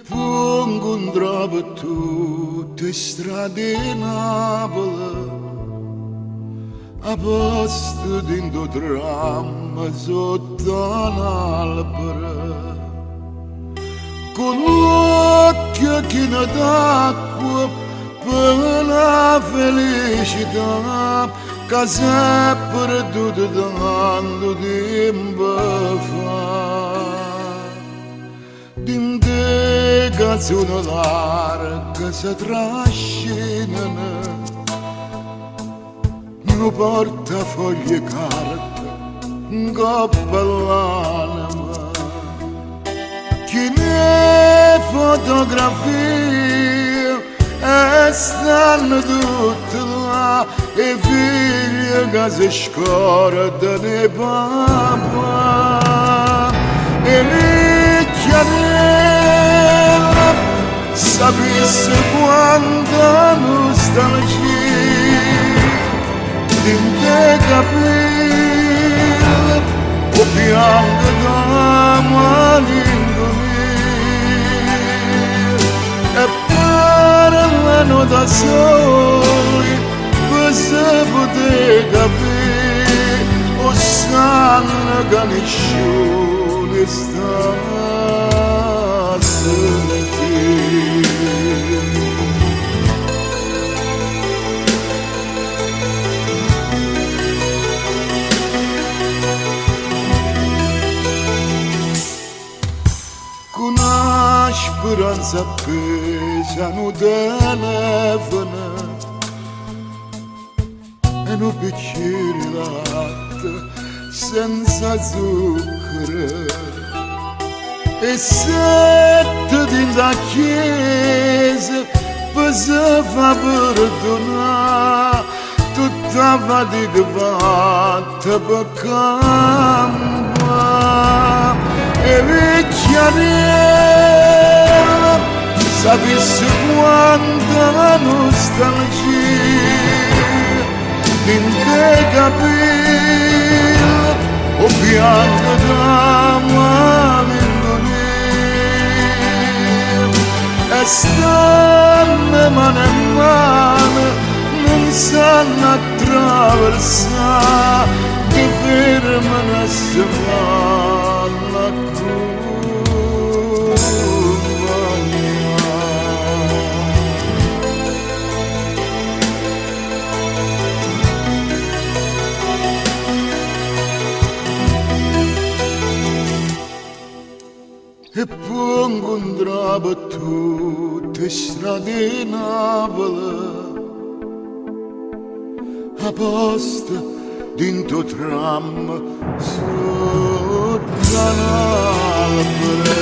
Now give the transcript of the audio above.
pongo un drappo tutte strade Napoli, a posto dentro tram sotto un albero, con l'occhio chino d'acqua per la felicità che si è perduta tanto tempo fa. Dinte canzoni larghe si trascinano, non portafogli carta, un coppa all'anima. Chi ne fotografie e stanno tutte là, e figli che si scordano di papà. E vecchiarella, sapesse quanta nostalgia dinte capelli, o bianco da malinconia, e parlano da soli, per se poter capire, o sanno che nessuno sta a sentire. Con una speranza appesa non telefona e non bicchiere latte senza zucchero e sette dentro la chiesa per se fa perdonare tutta fatica fatta per cambiare. E vecchiarella, sapesse quanta nostalgia dinte capelli, o bianco da malinconia, e stanno mano in mano, non sanno attraversare, che fermano a se fanno a e pongo un drappo tutte strade Napoli, a posto dentro tram sotto un albero.